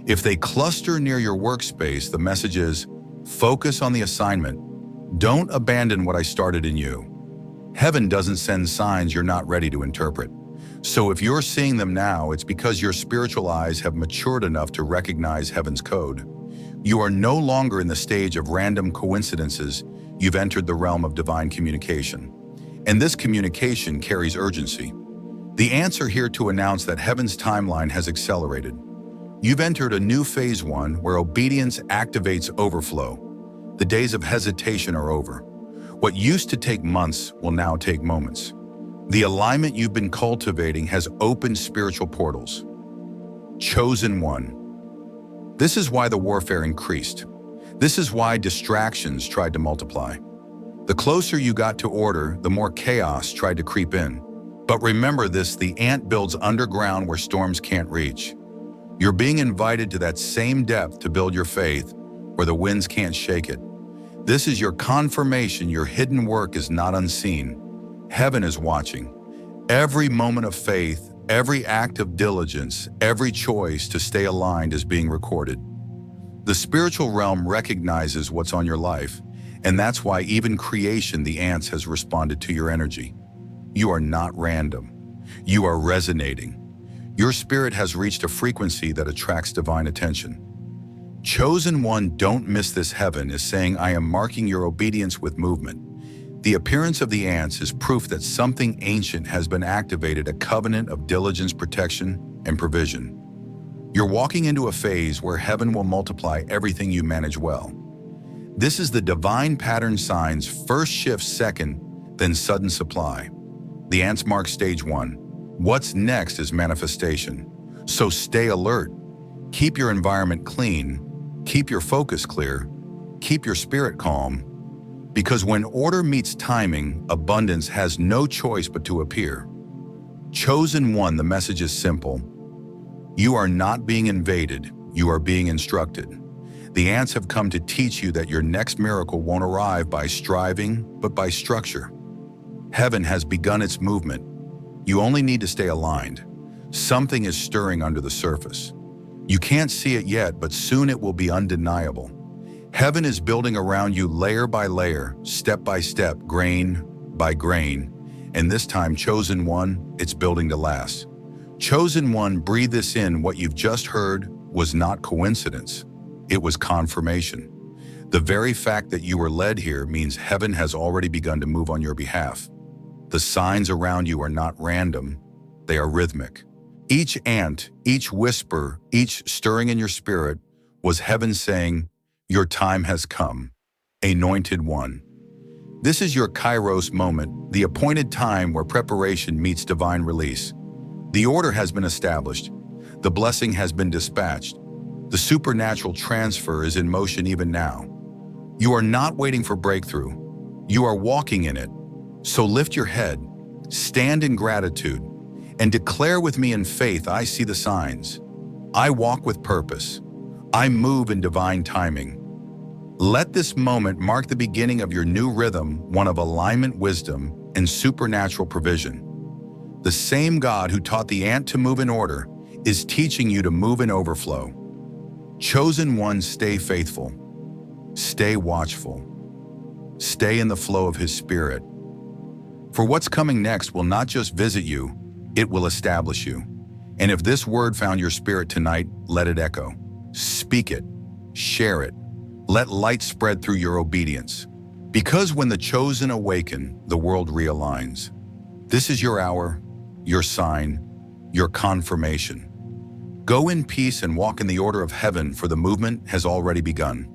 If they cluster near your workspace, the message is, focus on the assignment. Don't abandon what I started in you. Heaven doesn't send signs you're not ready to interpret. So if you're seeing them now, it's because your spiritual eyes have matured enough to recognize heaven's code. You are no longer in the stage of random coincidences. You've entered the realm of divine communication. And this communication carries urgency. The ants are here to announce that heaven's timeline has accelerated. You've entered a new phase 1 where obedience activates overflow. The days of hesitation are over. What used to take months will now take moments. The alignment you've been cultivating has opened spiritual portals. Chosen one. This is why the warfare increased. This is why distractions tried to multiply. The closer you got to order, the more chaos tried to creep in. But remember this, the ant builds underground where storms can't reach. You're being invited to that same depth to build your faith where the winds can't shake it. This is your confirmation your hidden work is not unseen. Heaven is watching. Every moment of faith, every act of diligence, every choice to stay aligned is being recorded. The spiritual realm recognizes what's on your life, and that's why even creation, the ants, has responded to your energy. You are not random. You are resonating. Your spirit has reached a frequency that attracts divine attention. Chosen one, don't miss this. Heaven is saying, I am marking your obedience with movement. The appearance of the ants is proof that something ancient has been activated, a covenant of diligence, protection, and provision. You're walking into a phase where heaven will multiply everything you manage well. This is the divine pattern signs: first shift, second, then sudden supply. The ants mark stage 1. What's next is manifestation. So stay alert. Keep your environment clean. Keep your focus clear. Keep your spirit calm. Because when order meets timing, abundance has no choice but to appear. Chosen one, the message is simple. You are not being invaded, you are being instructed. The ants have come to teach you that your next miracle won't arrive by striving, but by structure. Heaven has begun its movement. You only need to stay aligned. Something is stirring under the surface. You can't see it yet, but soon it will be undeniable. Heaven is building around you layer by layer, step by step, grain by grain. And this time, chosen one, it's building to last. Chosen one, breathe this in. What you've just heard was not coincidence. It was confirmation. The very fact that you were led here means heaven has already begun to move on your behalf. The signs around you are not random, they are rhythmic. Each ant, each whisper, each stirring in your spirit was heaven saying, your time has come, anointed one. This is your Kairos moment, the appointed time where preparation meets divine release. The order has been established. The blessing has been dispatched. The supernatural transfer is in motion even now. You are not waiting for breakthrough. You are walking in it. So lift your head, stand in gratitude, and declare with me in faith, I see the signs. I walk with purpose. I move in divine timing. Let this moment mark the beginning of your new rhythm, one of alignment, wisdom, and supernatural provision. The same God who taught the ant to move in order is teaching you to move in overflow. Chosen one, stay faithful. Stay watchful. Stay in the flow of His Spirit. For what's coming next will not just visit you, it will establish you. And if this word found your spirit tonight, let it echo. Speak it. Share it. Let light spread through your obedience. Because when the chosen awaken, the world realigns. This is your hour, your sign, your confirmation. Go in peace and walk in the order of heaven, for the movement has already begun.